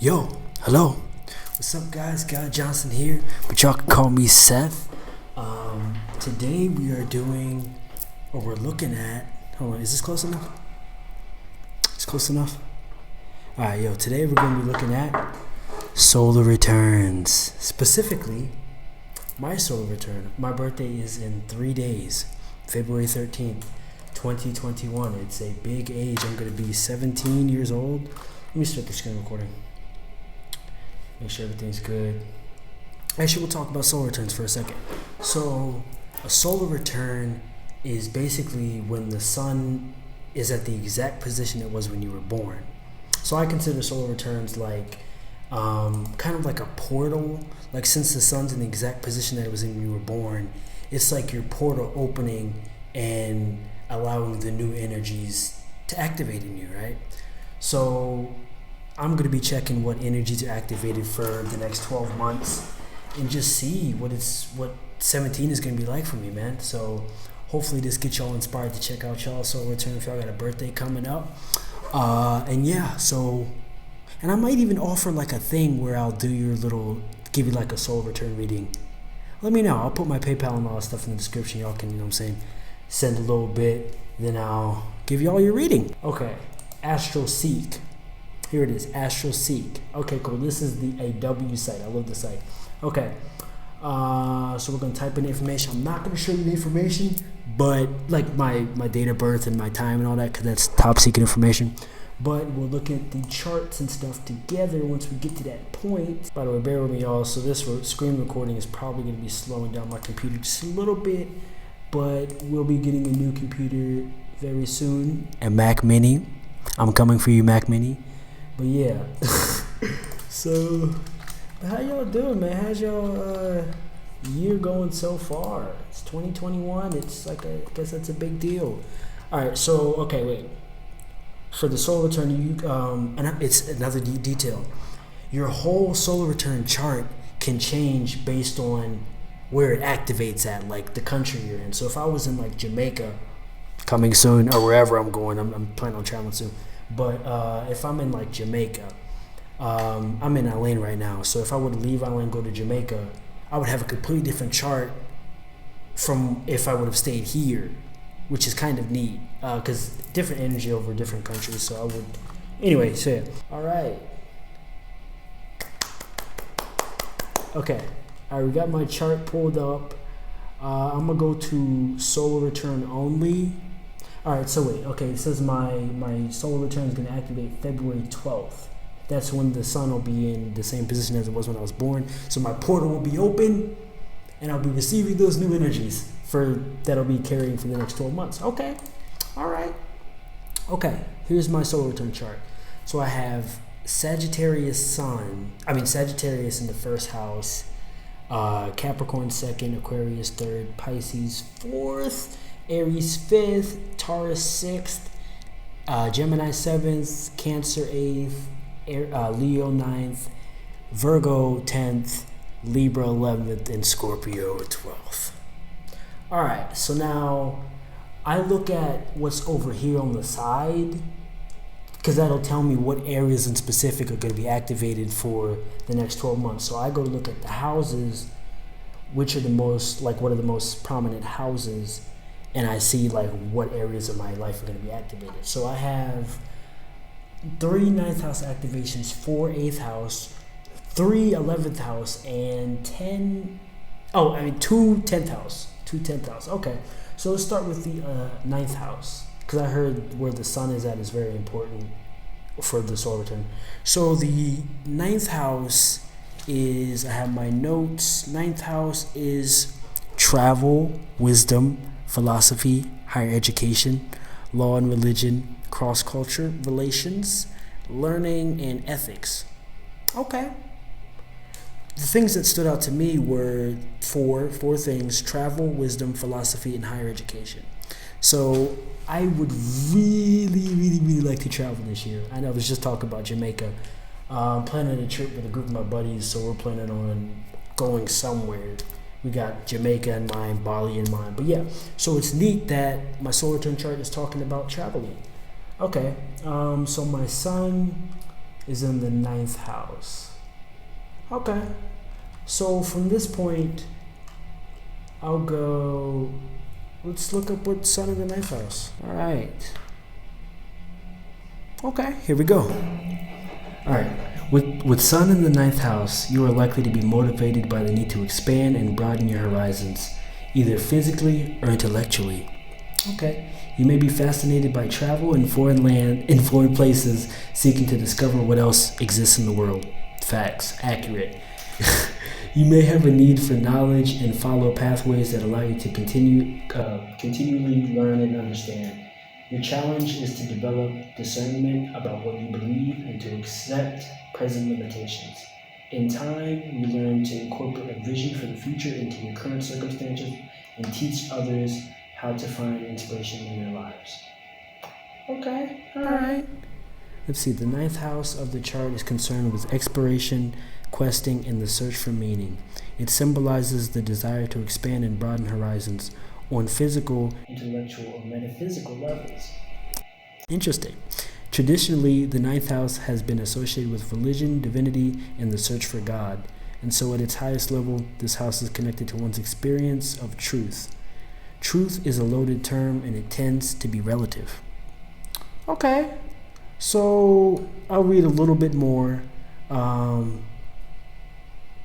Yo, hello. What's up, guys? Godjohnson here, but y'all can call me Seth. Today we are doing, or we're looking at, hold on, is this close enough? It's close enough? Alright, yo, today we're going to be looking at solar returns. Specifically, my solar return. My birthday is in 3 days, February 13th, 2021. It's a big age. I'm going to be 17 years old. Let me start the screen recording. Make sure everything's good. Actually, we'll talk about solar returns for a second. So, a solar return is basically when the sun is at the exact position it was when you were born. So I consider solar returns like kind of like a portal. Like, since the sun's in the exact position that it was in when you were born, it's like your portal opening and allowing the new energies to activate in you, right? So I'm going to be checking what energies are activated for the next 12 months and just see what 17 is going to be like for me, man. So hopefully this gets y'all inspired to check out y'all solar return if y'all got a birthday coming up. And I might even offer like a thing where I'll give you like a solar return reading. Let me know. I'll put my PayPal and all that stuff in the description. Y'all can, send a little bit, then I'll give y'all your reading. Okay, Astral Seek. Here it is, Astral Seek. Okay, cool. This is the AW site. I love the site. Okay, so we're gonna type in information. I'm not gonna show you the information, but like my date of birth and my time and all that, because that's top secret information. But we'll look at the charts and stuff together once we get to that point. By the way, bear with me, y'all. So this screen recording is probably gonna be slowing down my computer just a little bit, but we'll be getting a new computer very soon. A Mac Mini. I'm coming for you, Mac Mini. But yeah, so how y'all doing, man? How's y'all year going so far? It's 2021. It's like I guess that's a big deal. All right, so okay, wait. For the solar return, it's another detail. Your whole solar return chart can change based on where it activates at, like the country you're in. So if I was in like Jamaica, coming soon, or wherever I'm going, I'm planning on traveling soon. But if I'm in like Jamaica, I'm in Alain right now. So if I would leave Alain and go to Jamaica, I would have a completely different chart from if I would have stayed here, which is kind of neat because different energy over different countries. So I would, anyway. So yeah. All right. Okay. All right. We got my chart pulled up. I'm gonna go to solar return only. Alright, so wait, okay, it says my solar return is going to activate February 12th. That's when the sun will be in the same position as it was when I was born. So my portal will be open, and I'll be receiving those new energies that'll be carrying for the next 12 months. Okay, alright. Okay, here's my solar return chart. So I have Sagittarius in the first house, Capricorn 2nd, Aquarius 3rd, Pisces 4th, Aries 5th, Taurus 6th, Gemini 7th, Cancer 8th, Leo 9th, Virgo 10th, Libra 11th, and Scorpio 12th. Alright, so now I look at what's over here on the side, because that'll tell me what areas in specific are going to be activated for the next 12 months. So I go to look at the houses, which are what are the most prominent houses, and I see like what areas of my life are going to be activated. So I have 3 9th house activations, 4 8th house, 3 11th house, and 2 10th house. 2 10th house. Okay, so let's start with the 9th house, because I heard where the sun is at is very important for the solar return. So the 9th house is, I have my notes, 9th house is travel, wisdom, philosophy, higher education, law and religion, cross-culture relations, learning, and ethics. Okay. The things that stood out to me were four things: travel, wisdom, philosophy, and higher education. So I would really, really, really like to travel this year. I know I was just talking about Jamaica. I'm planning a trip with a group of my buddies, so we're planning on going somewhere. We got Jamaica in mind, Bali in mind. But yeah, so it's neat that my solar return chart is talking about traveling. Okay, so my sun is in the ninth house. Okay. So from this point, I'll go, let's look up what sun in the ninth house. All right. Okay, here we go. All right. With sun in the ninth house, you are likely to be motivated by the need to expand and broaden your horizons, either physically or intellectually. Okay. You may be fascinated by travel in foreign places, seeking to discover what else exists in the world. Facts. Accurate. You may have a need for knowledge and follow pathways that allow you to continually learn and understand. Your challenge is to develop discernment about what you believe and to accept present limitations. In time, you learn to incorporate a vision for the future into your current circumstances and teach others how to find inspiration in their lives. Okay, all right. Let's see, the ninth house of the chart is concerned with exploration, questing, and the search for meaning. It symbolizes the desire to expand and broaden horizons on physical, intellectual, or metaphysical levels. Interesting. Traditionally, the ninth house has been associated with religion, divinity, and the search for God. And so at its highest level, this house is connected to one's experience of truth. Truth is a loaded term and it tends to be relative. Okay, so I'll read a little bit more.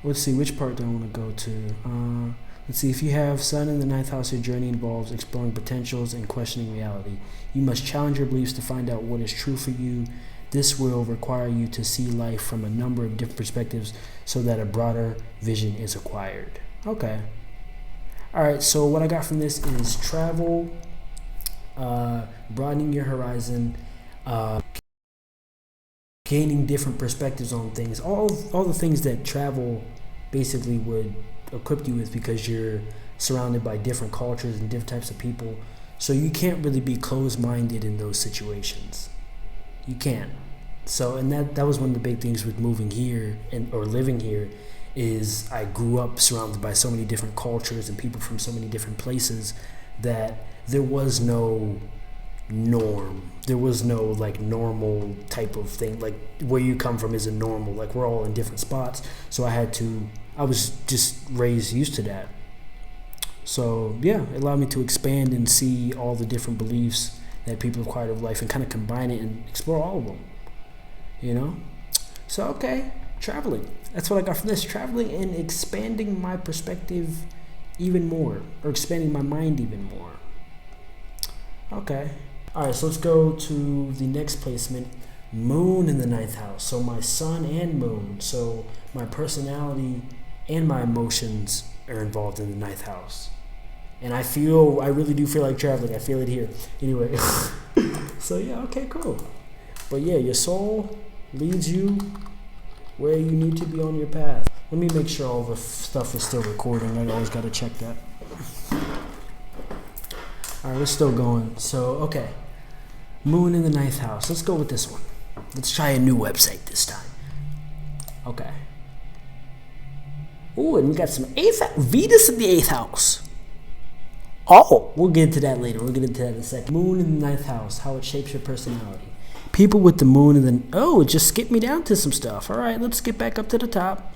Let's see, which part do I want to go to? Let's see, if you have sun in the ninth house, your journey involves exploring potentials and questioning reality. You must challenge your beliefs to find out what is true for you. This will require you to see life from a number of different perspectives so that a broader vision is acquired. Okay. All right, so what I got from this is travel, broadening your horizon, gaining different perspectives on things, all the things that travel basically would equip you with, because you're surrounded by different cultures and different types of people. So you can't really be closed-minded in those situations. You can't. So, and that was one of the big things with moving here or living here, is I grew up surrounded by so many different cultures and people from so many different places that there was no norm. There was no like normal type of thing. Like where you come from isn't normal. Like we're all in different spots. So I was just raised used to that. So yeah, it allowed me to expand and see all the different beliefs that people have acquired of life and kind of combine it and explore all of them. You know? So okay, traveling. That's what I got from this. Traveling and expanding my perspective even more, or expanding my mind even more. Okay. All right, so let's go to the next placement. Moon in the ninth house. So my sun and moon. So my personality and my emotions are involved in the ninth house. And I really do feel like traveling. I feel it here. Anyway. So yeah, okay, cool. But yeah, your soul leads you where you need to be on your path. Let me make sure all the stuff is still recording. I always got to check that. All right, we're still going. So, okay. Moon in the ninth house. Let's go with this one. Let's try a new website this time. Okay. Ooh, and we got some Venus in the eighth house. Oh, we'll get into that later. We'll get into that in a second. Moon in the ninth house, how it shapes your personality. People with the moon in the... it just skipped me down to some stuff. All right, let's get back up to the top.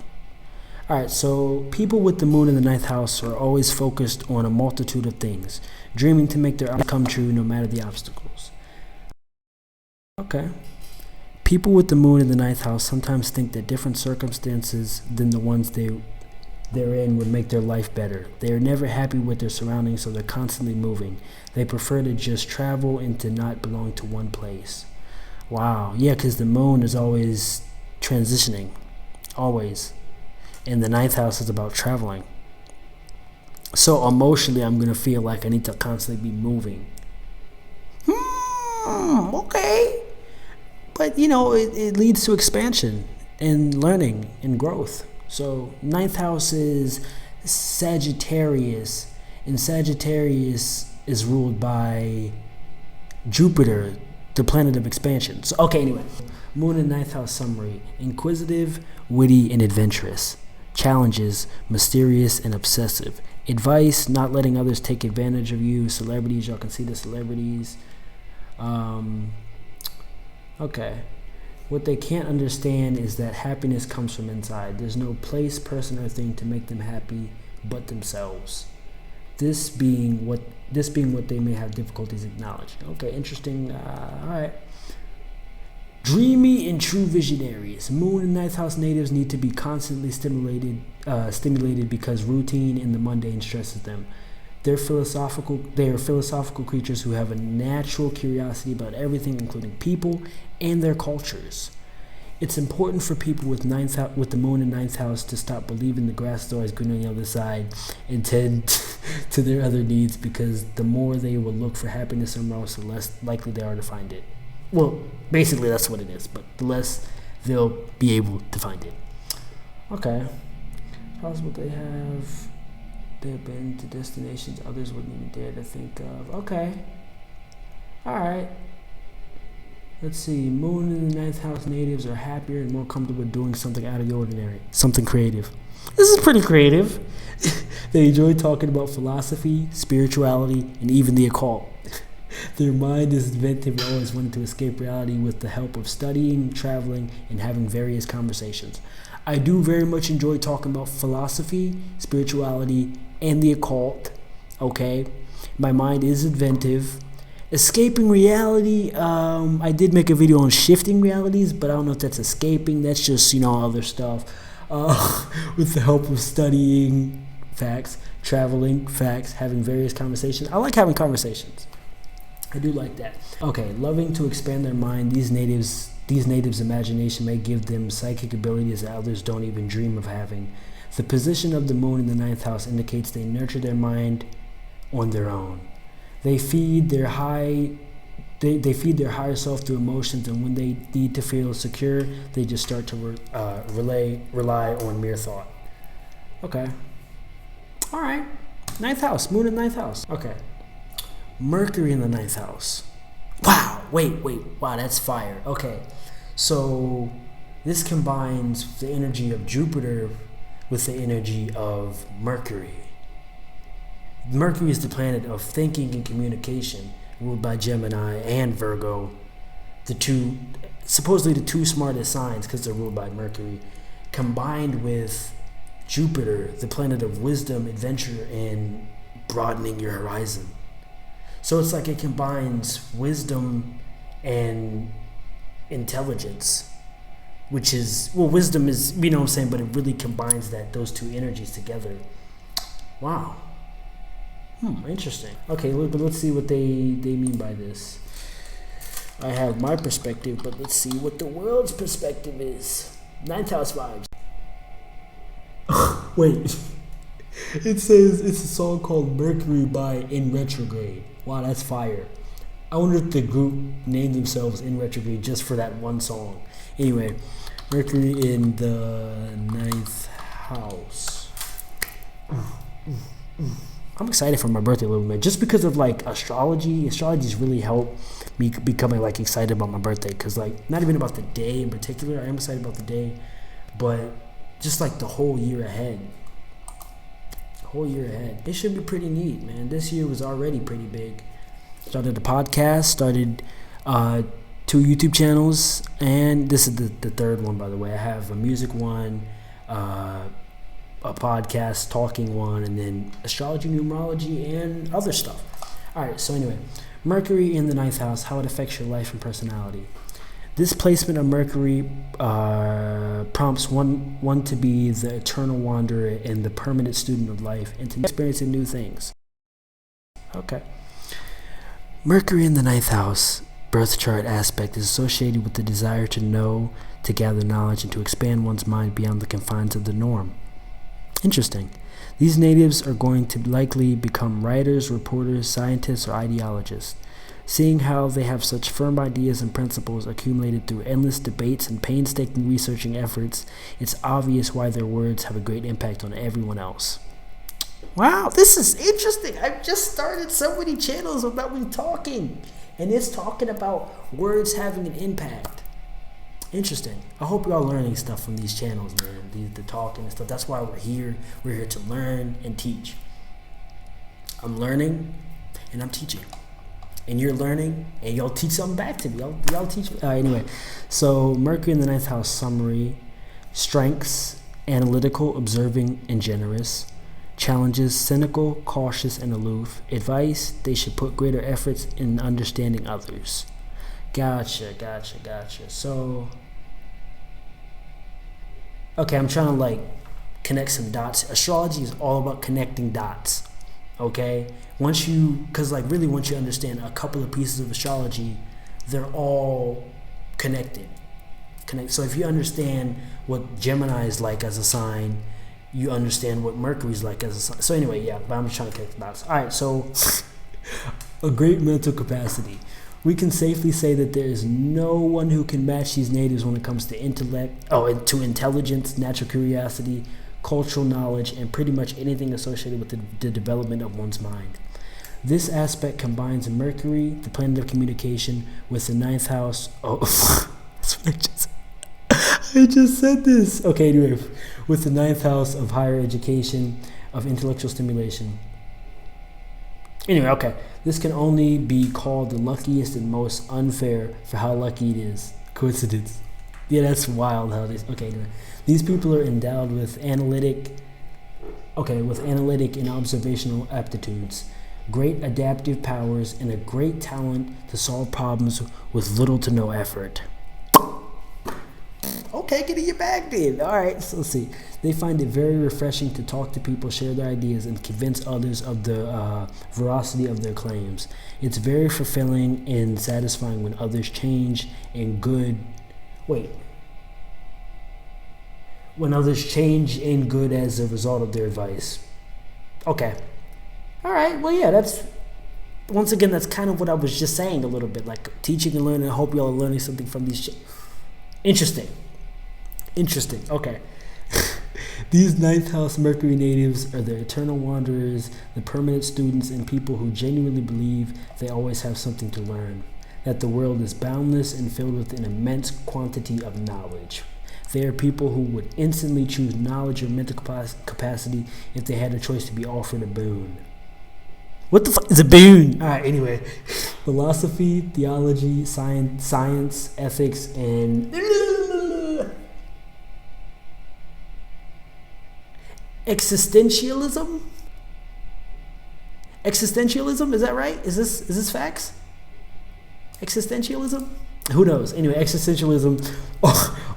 All right, so people with the moon in the ninth house are always focused on a multitude of things, dreaming to make their outcome true no matter the obstacles. Okay. People with the moon in the ninth house sometimes think that different circumstances than the ones they're in would make their life better. They are never happy with their surroundings, so they're constantly moving. They prefer to just travel and to not belong to one place. Wow. Yeah, because the moon is always transitioning. Always. And the ninth house is about traveling. So emotionally, I'm going to feel like I need to constantly be moving. Okay. But, it leads to expansion and learning and growth. So ninth house is Sagittarius. And Sagittarius is ruled by Jupiter, the planet of expansion. So, okay, anyway. Moon and ninth house summary. Inquisitive, witty, and adventurous. Challenges, mysterious and obsessive. Advice, not letting others take advantage of you. Celebrities, y'all can see the celebrities. Okay. What they can't understand is that happiness comes from inside. There's no place, person, or thing to make them happy but themselves. This being what they may have difficulties acknowledging. Okay, interesting. All right. Dreamy and true visionaries. Moon and ninth house natives need to be constantly stimulated because routine and the mundane stresses them. They are philosophical creatures who have a natural curiosity about everything, including people and their cultures. It's important for people with the moon in ninth house to stop believing the grass is always green on the other side and tend to their other needs, because the more they will look for happiness somewhere else, the less likely they are to find it. Well, basically that's what it is, but the less they'll be able to find it. Okay. Possible they have been to destinations others wouldn't even dare to think of. Okay. Alright. Let's see. Moon in the ninth house natives are happier and more comfortable doing something out of the ordinary. Something creative. This is pretty creative. They enjoy talking about philosophy, spirituality, and even the occult. Their mind is inventive and always wanting to escape reality with the help of studying, traveling, and having various conversations. I do very much enjoy talking about philosophy, spirituality, and the occult. Okay? My mind is inventive. Escaping reality, I did make a video on shifting realities, but I don't know if that's escaping. That's just, other stuff. With the help of studying, facts, traveling, facts, having various conversations. I like having conversations. I do like that. Okay, loving to expand their mind. These natives' imagination may give them psychic abilities that others don't even dream of having. The position of the moon in the ninth house indicates they nurture their mind on their own. They feed their higher self through emotions, and when they need to feel secure, they just start to rely on mere thought. Okay. All right. Ninth house. Moon in ninth house. Okay. Mercury in the ninth house. Wow. Wait. Wow, that's fire. Okay. So this combines the energy of Jupiter with the energy of Mercury. Mercury is the planet of thinking and communication, ruled by Gemini and Virgo, supposedly the two smartest signs because they're ruled by Mercury, combined with Jupiter, the planet of wisdom, adventure, and broadening your horizon. So it's like it combines wisdom and intelligence, which is, wisdom is, but it really combines those two energies together. Wow. Interesting. Okay, but let's see what they mean by this. I have my perspective, but let's see what the world's perspective is. Ninth house vibes. Wait. It says it's a song called Mercury by In Retrograde. Wow, that's fire. I wonder if the group named themselves In Retrograde just for that one song. Anyway, Mercury in the ninth house. I'm excited for my birthday a little bit, just because of astrology. Astrology's really helped me becoming excited about my birthday, because not even about the day in particular. I am excited about the day, but just the whole year ahead. It should be pretty neat, man. This year was already pretty big. Started a podcast, started 2 YouTube channels, and this is the third one, by the way. I have a music one, a podcast talking one, and then astrology, numerology, and other stuff. Alright, so anyway, Mercury in the ninth house, how it affects your life and personality. This placement of Mercury prompts one to be the eternal wanderer and the permanent student of life, and to experience new things. Okay. Mercury in the ninth house birth chart aspect is associated with the desire to know, to gather knowledge, and to expand one's mind beyond the confines of the norm. Interesting. These natives are going to likely become writers, reporters, scientists, or ideologists. Seeing how they have such firm ideas and principles accumulated through endless debates and painstaking researching efforts, it's obvious why their words have a great impact on everyone else. Wow, this is interesting. I've just started so many channels about me talking, and it's talking about words having an impact. Interesting. I hope you're all learning stuff from these channels, man. The talking and stuff. That's why we're here. We're here to learn and teach. I'm learning and I'm teaching. and you're learning, and y'all teach something back to me. Y'all teach me. Anyway, so Mercury in the ninth house summary: strengths, analytical, observing, and generous. Challenges, cynical, cautious, and aloof. Advice, they should put greater efforts in understanding others. Gotcha. So, okay, I'm trying to like connect some dots. Astrology is all about connecting dots. Okay? Once you understand a couple of pieces of astrology, they're all connected. So if you understand what Gemini is like as a sign, you understand what Mercury's like as a sign. So anyway, yeah, but I'm just trying to connect the dots. All right, so a great mental capacity. We can safely say that there is no one who can match these natives when it comes to to intelligence, natural curiosity, cultural knowledge, and pretty much anything associated with the development of one's mind. This aspect combines Mercury, the planet of communication, with the ninth house. Oh, that's what I just said this. Okay, anyway, with the ninth house of higher education, of intellectual stimulation. Anyway, okay, this can only be called the luckiest and most unfair for how lucky it is. Coincidence. Yeah, that's wild how this. Okay, anyway, these people are endowed with analytic and observational aptitudes, great adaptive powers, and a great talent to solve problems with little to no effort. Okay, get in your bag then. All right, so let's see. They find it very refreshing to talk to people, share their ideas, and convince others of the veracity of their claims. It's very fulfilling and satisfying when others change in good. When others change in good as a result of their advice. Okay. All right. Well, yeah. That's kind of what I was just saying a little bit, like teaching and learning. I hope y'all are learning something from these. Interesting. Okay. These ninth house Mercury natives are the eternal wanderers, the permanent students, and people who genuinely believe they always have something to learn, that the world is boundless and filled with an immense quantity of knowledge. They are people who would instantly choose knowledge or mental capacity if they had a choice to be offered a boon. What the fuck is a boon? All right, anyway. Philosophy, theology, science, ethics, and existentialism? Existentialism, is that right? Is this facts? Existentialism? Who knows? Anyway, existentialism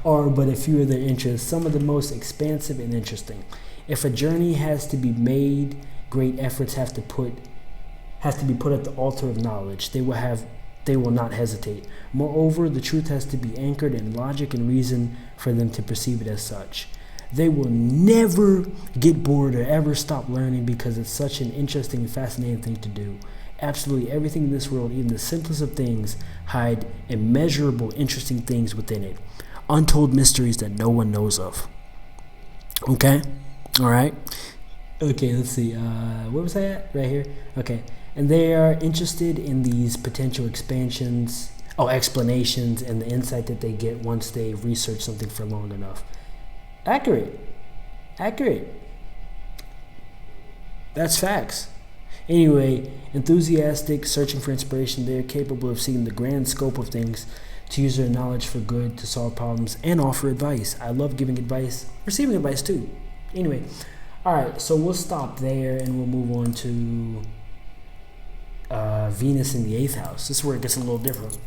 are but a few of their interests, some of the most expansive and interesting. If a journey has to be made, great efforts have to be put at the altar of knowledge. They will not hesitate. Moreover, the truth has to be anchored in logic and reason for them to perceive it as such. They will never get bored or ever stop learning because it's such an interesting and fascinating thing to do. Absolutely everything in this world, even the simplest of things, hide immeasurable, interesting things within it. Untold mysteries that no one knows of. Okay? All right? Okay, let's see. Where was I at? Right here? Okay. And they are interested in these potential explanations, and the insight that they get once they research something for long enough. Accurate. That's facts. Anyway, enthusiastic, searching for inspiration, they are capable of seeing the grand scope of things, to use their knowledge for good, to solve problems, and offer advice. I love giving advice, receiving advice too. Anyway, all right, so we'll stop there and we'll move on to Venus in the 8th house. This is where it gets a little different.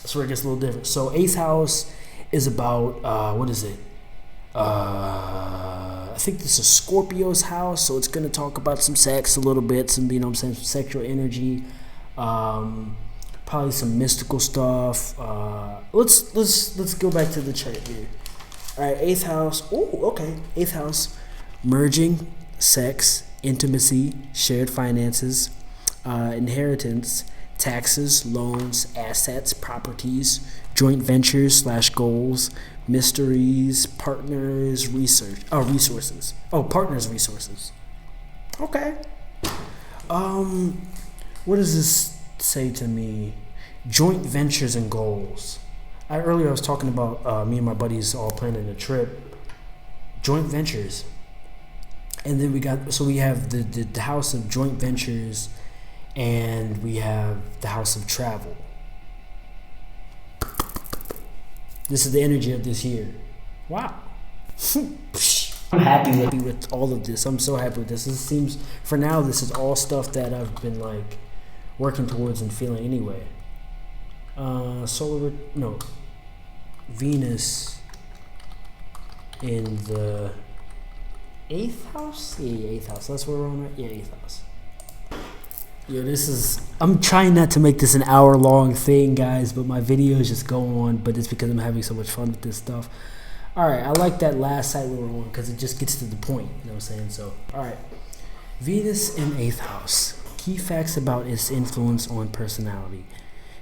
So 8th house is about, what is it? I think this is Scorpio's house, so it's going to talk about some sex a little bit, some sexual energy, probably some mystical stuff. Let's go back to the chart here. All right, 8th house. Oh, okay. 8th house, merging, sex, intimacy, shared finances, inheritance, taxes, loans, assets, properties, joint ventures / goals, mysteries, partners, resources. Partners, resources. Okay. What does this say to me? Joint ventures and goals. Earlier I was talking about me and my buddies all planning a trip. Joint ventures. And then we have the house of joint ventures and we have the house of travel. This is the energy of this year. Wow. I'm happy with all of this. I'm so happy with this. This seems, for now, this is all stuff that I've been like working towards and feeling anyway. Venus in the 8th house? Yeah, 8th house. That's where we're on, right? Yeah, 8th house. I'm trying not to make this an hour-long thing, guys, but my videos just go on, but it's because I'm having so much fun with this stuff. All right, I like that last site we were on because it just gets to the point, you know what I'm saying? So, all right. Venus in 8th house. Key facts about its influence on personality.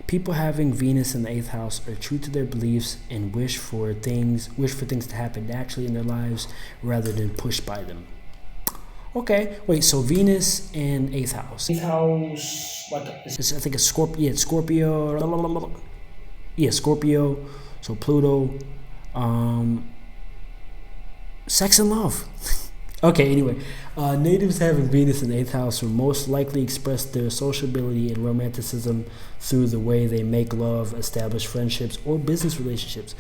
People having Venus in the 8th house are true to their beliefs and wish for things to happen naturally in their lives rather than pushed by them. Okay, wait, so Venus in 8th house. 8th house, I think it's Scorpio. Yeah, it's Scorpio. Yeah, Scorpio. So Pluto. Sex and love. Okay, anyway. Natives having Venus in the 8th house will most likely express their sociability and romanticism through the way they make love, establish friendships, or business relationships.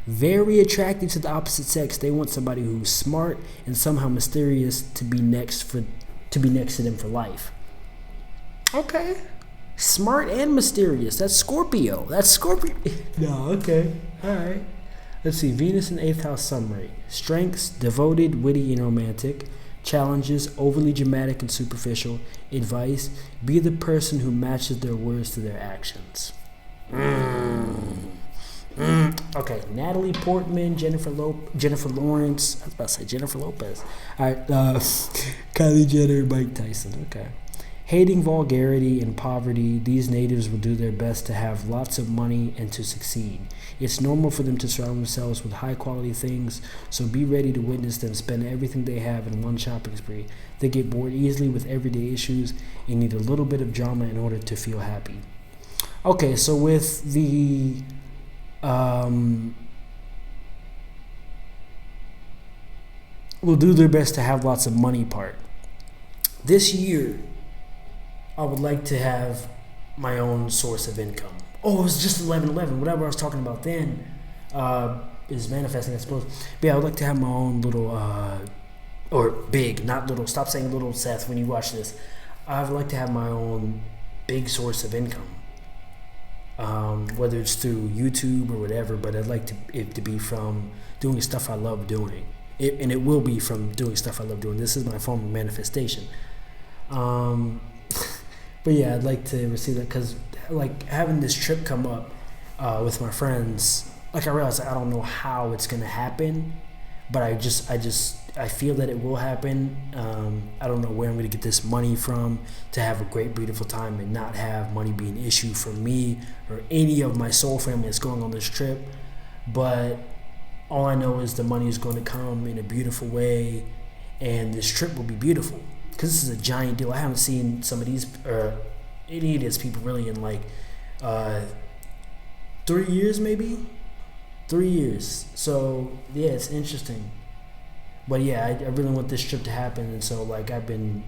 Very attracted to the opposite sex. They want somebody who's smart and somehow mysterious to be next to them for life. Okay. Smart and mysterious. That's Scorpio. No, okay. All right. Let's see. Venus in 8th house summary. Strengths: devoted, witty, and romantic. Challenges: overly dramatic and superficial. Advice: be the person who matches their words to their actions. Okay, Natalie Portman, Jennifer Lawrence. I was about to say Jennifer Lopez. All right, Kylie Jenner, Mike Tyson. Okay. Hating vulgarity and poverty, these natives will do their best to have lots of money and to succeed. It's normal for them to surround themselves with high-quality things, so be ready to witness them spend everything they have in one shopping spree. They get bored easily with everyday issues and need a little bit of drama in order to feel happy. Okay, so with the will do their best to have lots of money part. This year, I would like to have my own source of income. Oh, it was just 11/11. Whatever I was talking about then is manifesting, I suppose. But yeah, I would like to have my own little, or big, not little. Stop saying little, Seth, when you watch this. I would like to have my own big source of income. Whether it's through YouTube or whatever, but I'd like it to be from doing stuff I love doing. And it will be from doing stuff I love doing. This is my form of manifestation. But yeah, I'd like to receive that because like having this trip come up with my friends, like I realized I don't know how it's gonna happen, but I feel that it will happen. I don't know where I'm gonna get this money from to have a great, beautiful time and not have money be an issue for me or any of my soul family that's going on this trip. But all I know is the money is going to come in a beautiful way, and this trip will be beautiful because this is a giant deal. I haven't seen some of these any of these people really in like 3 years, maybe 3 years. So yeah, it's interesting. But yeah, I really want this trip to happen, and so like I've been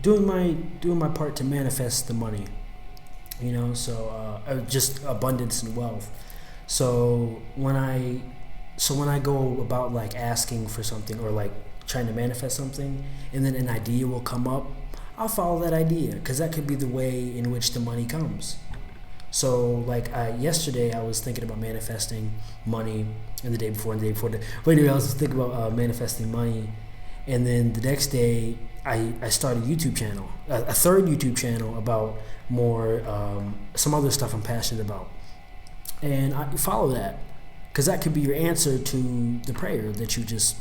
doing my part to manifest the money, you know. So just abundance and wealth. So when I go about like asking for something or like trying to manifest something, and then an idea will come up, I'll follow that idea because that could be the way in which the money comes. So like yesterday I was thinking about manifesting money, and the day before and the day before that. But anyway, I was thinking about manifesting money, and then the next day I started a YouTube channel, a third YouTube channel about more some other stuff I'm passionate about, and I follow that because that could be your answer to the prayer that you just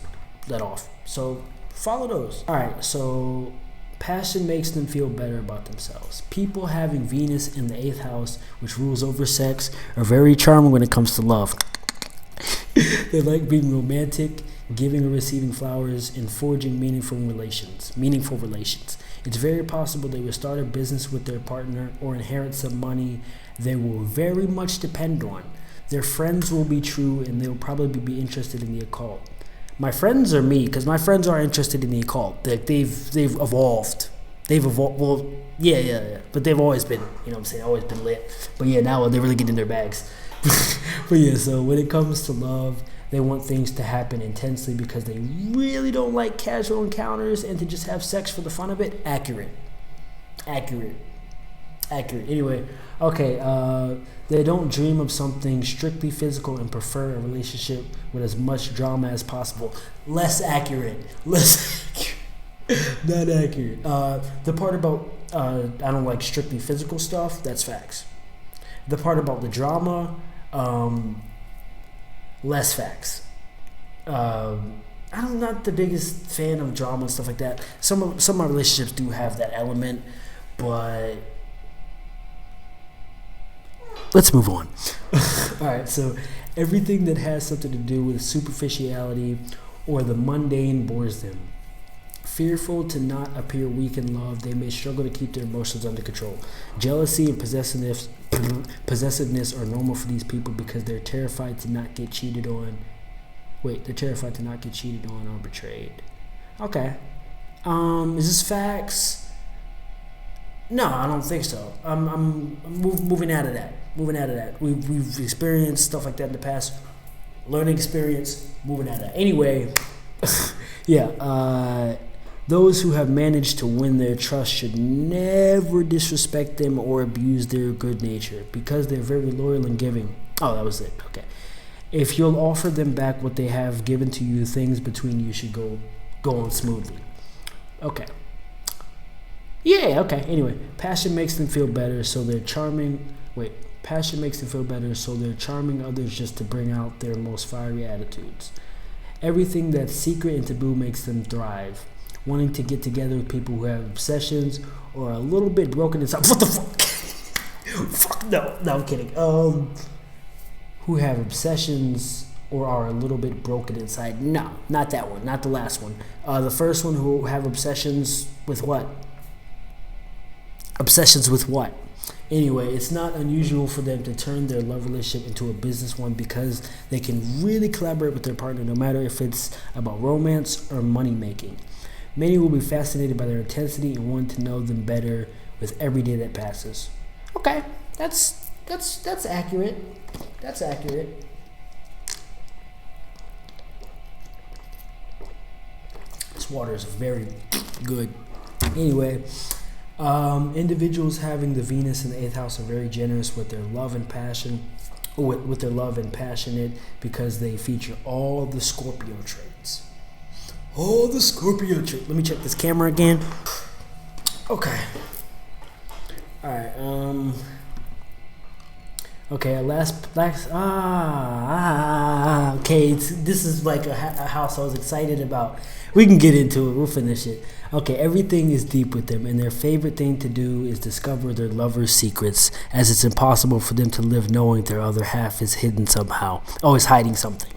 let off. So follow those. All right, so passion makes them feel better about themselves. People having Venus in the 8th house, which rules over sex, are very charming when it comes to love. They like being romantic, giving or receiving flowers, and forging meaningful relations. It's very possible they will start a business with their partner or inherit some money they will very much depend on. Their friends will be true, and they'll probably be interested in the occult. My friends are me, because my friends are interested in the occult. They've evolved. They've evolved. Well, yeah. But they've always been, you know what I'm saying, always been lit. But yeah, now they really get in their bags. But yeah, so when it comes to love, they want things to happen intensely because they really don't like casual encounters and to just have sex for the fun of it. Accurate. Anyway, okay, they don't dream of something strictly physical and prefer a relationship with as much drama as possible. Less accurate. Not accurate. The part about I don't like strictly physical stuff, that's facts. The part about the drama, less facts. I'm not the biggest fan of drama and stuff like that. Some of my relationships do have that element, but let's move on. All right, so everything that has something to do with superficiality or the mundane bores them. Fearful to not appear weak in love, they may struggle to keep their emotions under control. Jealousy and possessiveness are normal for these people because they're terrified to not get cheated on. They're terrified to not get cheated on or betrayed. Okay. Is this facts? No, I don't think so. I'm moving out of that. We've experienced stuff like that in the past. Learning experience. Moving out of that. Anyway, yeah. Those who have managed to win their trust should never disrespect them or abuse their good nature because they're very loyal and giving. Oh, that was it. Okay. If you'll offer them back what they have given to you, things between you should go on smoothly. Okay. Yeah, okay. Anyway, passion makes them feel better, so they're charming. Passion makes them feel better, so they're charming others just to bring out their most fiery attitudes. Everything that's secret and taboo makes them thrive. Wanting to get together with people who have obsessions or are a little bit broken inside. What the fuck? Fuck no, I'm kidding. Who have obsessions or are a little bit broken inside. No, not that one, not the last one. The first one, who have obsessions with what? Obsessions with what? Anyway, it's not unusual for them to turn their love relationship into a business one because they can really collaborate with their partner no matter if it's about romance or money making. Many will be fascinated by their intensity and want to know them better with every day that passes. Okay, that's accurate. That's accurate. This water is very good. Anyway, individuals having the Venus in the 8th house are very generous with their love and passion, with their love and passionate because they feature all the Scorpio traits. All the Scorpio traits. Let me check this camera again. Okay. All right. Okay. Okay. This is like a house I was excited about. We can get into it. We'll finish it. Okay, everything is deep with them, and their favorite thing to do is discover their lover's secrets, as it's impossible for them to live knowing their other half is hidden somehow, always hiding something.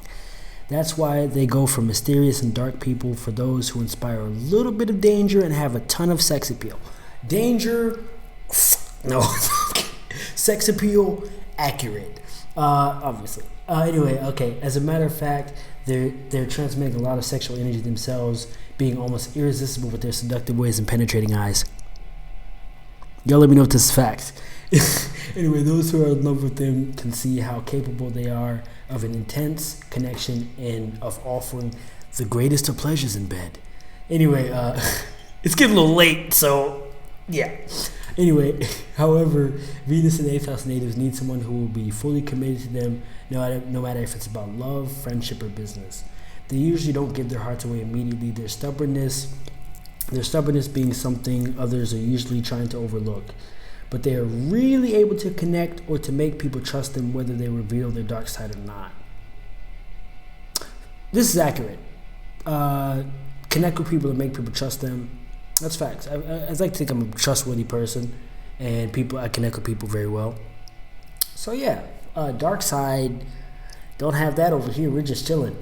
That's why they go for mysterious and dark people, for those who inspire a little bit of danger and have a ton of sex appeal. Danger, no. Sex appeal, accurate, obviously. Anyway, okay, as a matter of fact, they're transmitting a lot of sexual energy themselves, being almost irresistible with their seductive ways and penetrating eyes. Y'all let me know if this is fact. Anyway, those who are in love with them can see how capable they are of an intense connection and of offering the greatest of pleasures in bed. Anyway, it's getting a little late, so yeah. Anyway, however, Venus and 8th house natives need someone who will be fully committed to them, no matter if it's about love, friendship, or business. They usually don't give their hearts away immediately. Their stubbornness being something others are usually trying to overlook. But they are really able to connect or to make people trust them whether they reveal their dark side or not. This is accurate. Connect with people and make people trust them. That's facts. I like to think I'm a trustworthy person, and I connect with people very well. So yeah, dark side, don't have that over here. We're just chilling.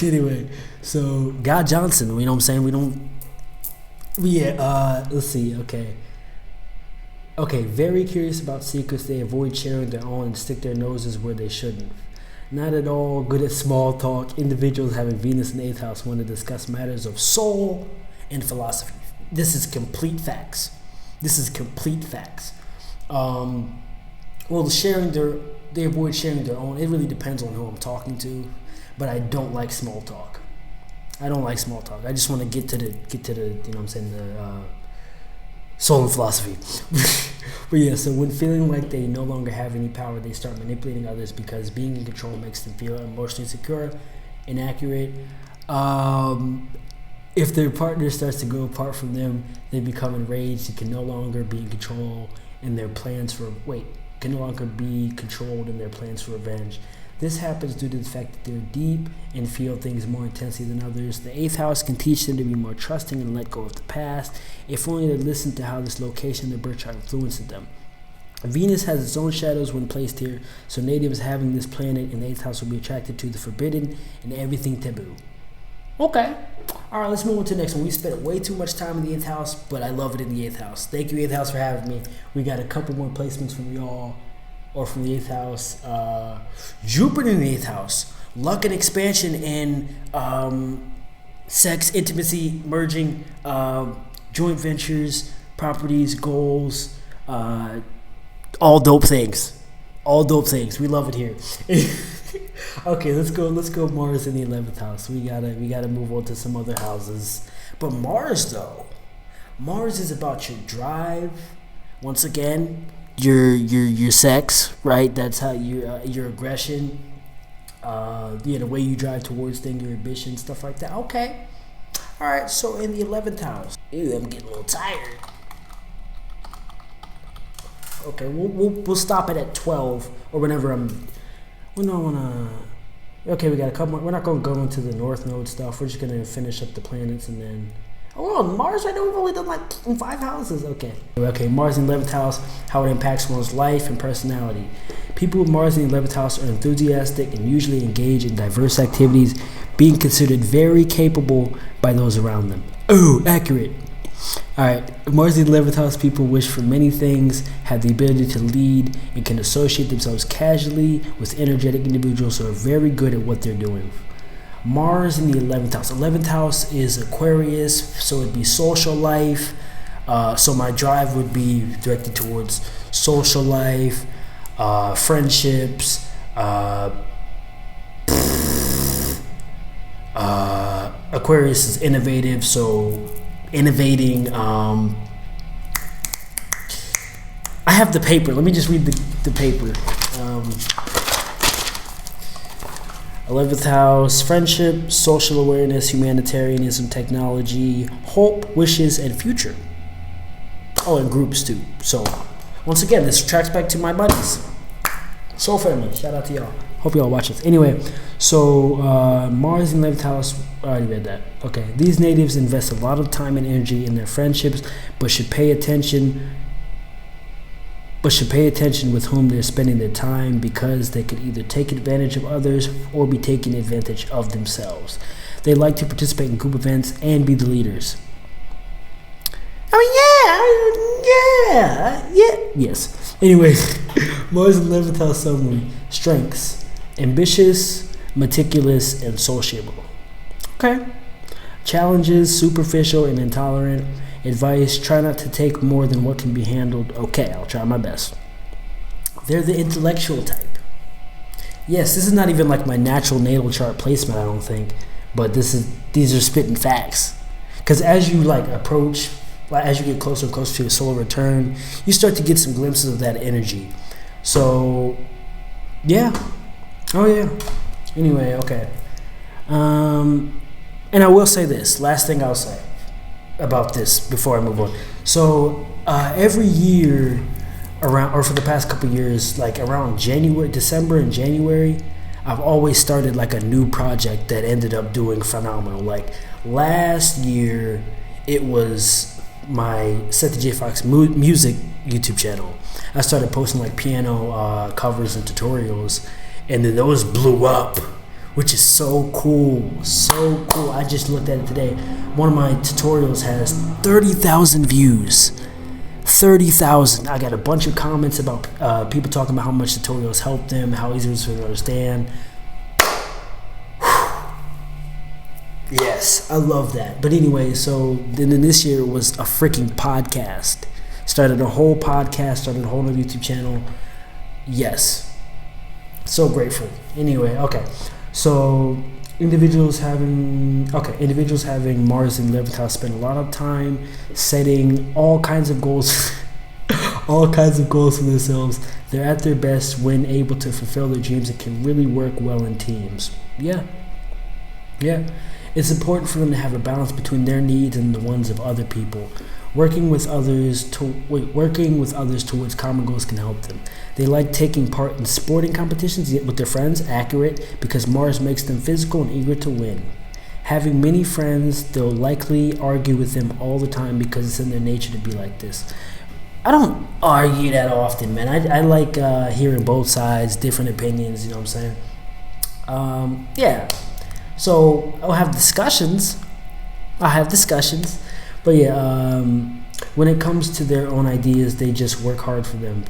Anyway, so God Johnson, you know what I'm saying? Let's see. Okay, very curious about secrets. They avoid sharing their own and stick their noses where they shouldn't. Not at all good at small talk. Individuals having Venus in the 8th house want to discuss matters of soul and philosophy. This is complete facts. This is complete facts. Well, they avoid sharing their own. It really depends on who I'm talking to, but I don't like small talk. I just want to get to the you know what I'm saying, the soul and philosophy. But yeah, so when feeling like they no longer have any power, they start manipulating others because being in control makes them feel emotionally secure, inaccurate. If their partner starts to go apart from them, they become enraged and can no longer be in control in their plans for can no longer be controlled in their plans for revenge. This happens due to the fact that they're deep and feel things more intensely than others. The 8th house can teach them to be more trusting and let go of the past, if only they listen to how this location in the birth chart influences them. Venus has its own shadows when placed here, so natives having this planet in the 8th house will be attracted to the forbidden and everything taboo. Okay. All right, let's move on to the next one. We spent way too much time in the 8th house, but I love it in the 8th house. Thank you, 8th house, for having me. We got a couple more placements from y'all, or from the 8th house. Jupiter in the 8th house. Luck and expansion in sex, intimacy, merging, joint ventures, properties, goals, all dope things. All dope things. We love it here. Okay, let's go Mars in the 11th house. We gotta move on to some other houses. But Mars is about your drive. Once again, your sex, right? That's how your aggression, the way you drive towards things, your ambition, stuff like that. Okay. All right, so in the 11th house. Ew, I'm getting a little tired. Okay, we'll stop it at 12 or whenever okay, we got a couple more. We're not going to go into the North Node stuff. We're just going to finish up the planets and then... Oh, Mars, I know we've only done like 5 houses. Okay, Mars in the 11th house, how it impacts one's life and personality. People with Mars in the 11th house are enthusiastic and usually engage in diverse activities, being considered very capable by those around them. Oh, accurate. Alright, Mars in the 11th house people wish for many things, have the ability to lead, and can associate themselves casually with energetic individuals who are very good at what they're doing. Mars in the 11th house. 11th house is Aquarius, so it'd be social life. So my drive would be directed towards social life, friendships, Aquarius is innovative, so innovating. I have the paper. Let me just read the paper. 11th house, friendship, social awareness, humanitarianism, technology, hope, wishes, and future. Oh, and groups too. So, once again, this tracks back to my buddies. Soul family. Shout out to y'all. Hope y'all watch this. Anyway, so Mars in the 11th house, I already read that. Okay, these natives invest a lot of time and energy in their friendships, but should pay attention with whom they're spending their time, because they could either take advantage of others or be taking advantage of themselves. They like to participate in group events and be the leaders. Yes. Anyway, Mars in the 11th house summary. Strengths: ambitious, meticulous, and sociable. Okay. Challenges: superficial and intolerant. Advice: try not to take more than what can be handled. Okay, I'll try my best. They're the intellectual type. Yes, this is not even like my natural natal chart placement, I don't think, but these are spitting facts. Because as you approach, as you get closer and closer to your solar return, you start to get some glimpses of that energy. So, yeah. Oh yeah. Anyway, okay. And I will say this. Last thing I'll say about this before I move on. So every year around, or for the past couple of years, around December and January, I've always started a new project that ended up doing phenomenal. Last year, it was my Sethyjfox music YouTube channel. I started posting piano covers and tutorials, and then those blew up, which is so cool. I just looked at it today. One of my tutorials has 30,000 views. 30,000. I got a bunch of comments about people talking about how much tutorials help them, how easy it is for them to understand. Yeah. Yes, I love that. But anyway, so then this year was a freaking podcast. Started a whole podcast, started a whole new YouTube channel. Yes. So grateful. Anyway, okay. So individuals having Mars in 11th house spend a lot of time setting all kinds of goals all kinds of goals for themselves. They're at their best when able to fulfill their dreams and can really work well in teams. Yeah. It's important for them to have a balance between their needs and the ones of other people. Working with others towards common goals can help them. They like taking part in sporting competitions with their friends, accurate, because Mars makes them physical and eager to win. Having many friends, they'll likely argue with them all the time because it's in their nature to be like this. I don't argue that often, man. I like hearing both sides, different opinions, you know what I'm saying? Yeah. So I'll have discussions. But yeah, when it comes to their own ideas, they just work hard for them.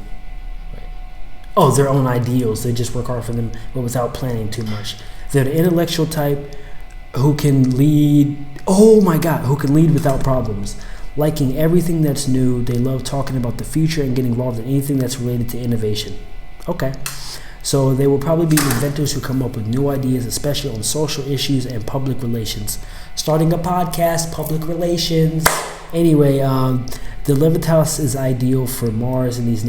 Oh, their own ideals. They just work hard for them, but without planning too much. They're the intellectual type who can lead. Oh my God, who can lead without problems. Liking everything that's new. They love talking about the future and getting involved in anything that's related to innovation. Okay. So they will probably be inventors who come up with new ideas, especially on social issues and public relations. Starting a podcast, public relations. Anyway, the 11th house is ideal for Mars in these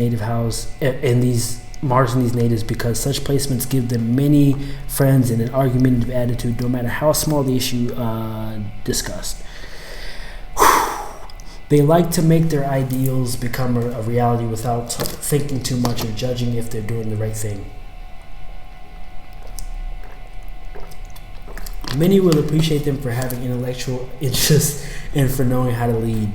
Mars in these natives because such placements give them many friends and an argumentative attitude, no matter how small the issue discussed. They like to make their ideals become a reality without thinking too much or judging if they're doing the right thing. Many will appreciate them for having intellectual interests and for knowing how to lead.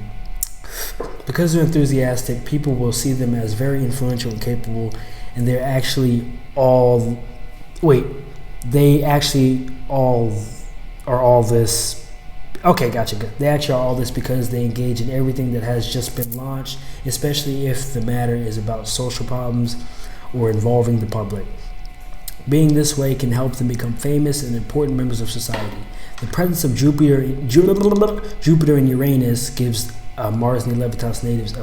Because they're enthusiastic, people will see them as very influential and capable, and they actually all are all this. Okay, gotcha. They actually are all this because they engage in everything that has just been launched, especially if the matter is about social problems or involving the public. Being this way can help them become famous and important members of society. The presence of Jupiter and Uranus gives Mars and the 11th house natives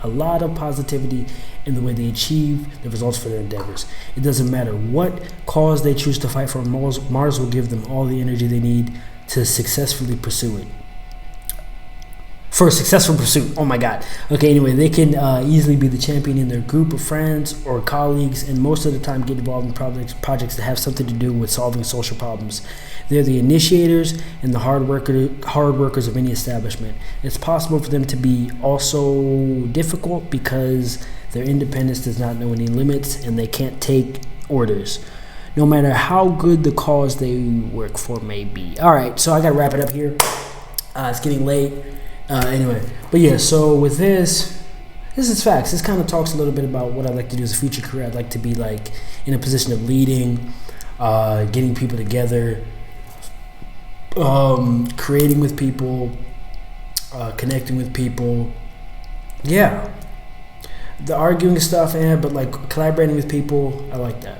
a lot of positivity in the way they achieve the results for their endeavors. It doesn't matter what cause they choose to fight for, Mars will give them all the energy they need to successfully pursue it. For a successful pursuit. Oh my God. Okay, anyway, they can easily be the champion in their group of friends or colleagues, and most of the time get involved in projects that have something to do with solving social problems. They're the initiators and the hard workers of any establishment. It's possible for them to be also difficult because their independence does not know any limits and they can't take orders, no matter how good the cause they work for may be. All right, so I got to wrap it up here. It's getting late. Anyway, but yeah, so with this is facts. This kind of talks a little bit about what I'd like to do as a future career. I'd like to be like in a position of leading, getting people together, creating with people, connecting with people. Yeah, the arguing stuff, but like collaborating with people, I like that.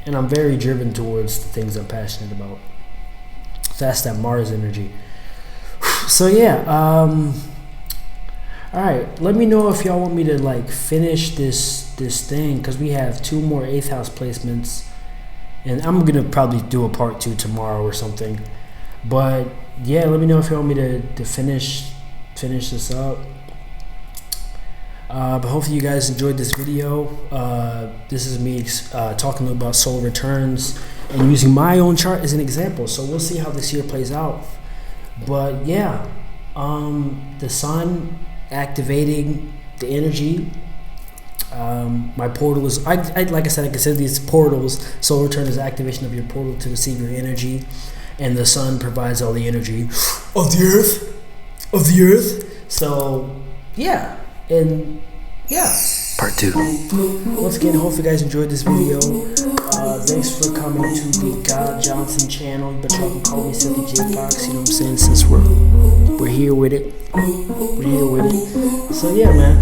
And I'm very driven towards the things I'm passionate about. So that's that Mars energy. So yeah, all right. Let me know if y'all want me to like finish this thing, because we have 2 more 8th house placements, and I'm gonna probably do a part 2 tomorrow or something. But yeah, let me know if you want me to finish this up. But hopefully you guys enjoyed this video. This is me talking about solar returns and using my own chart as an example. So we'll see how this year plays out. But yeah, the sun activating the energy. My portal is, like I said, I consider these portals. Solar return is activation of your portal to receive your energy, and the sun provides all the energy of the earth. So yeah, and yeah. Part 2. Once again, hope you guys enjoyed this video. Thanks for coming to the God Johnson channel, but y'all can call me Sethyjfox, you know what I'm saying, since we're here with it. So yeah, man.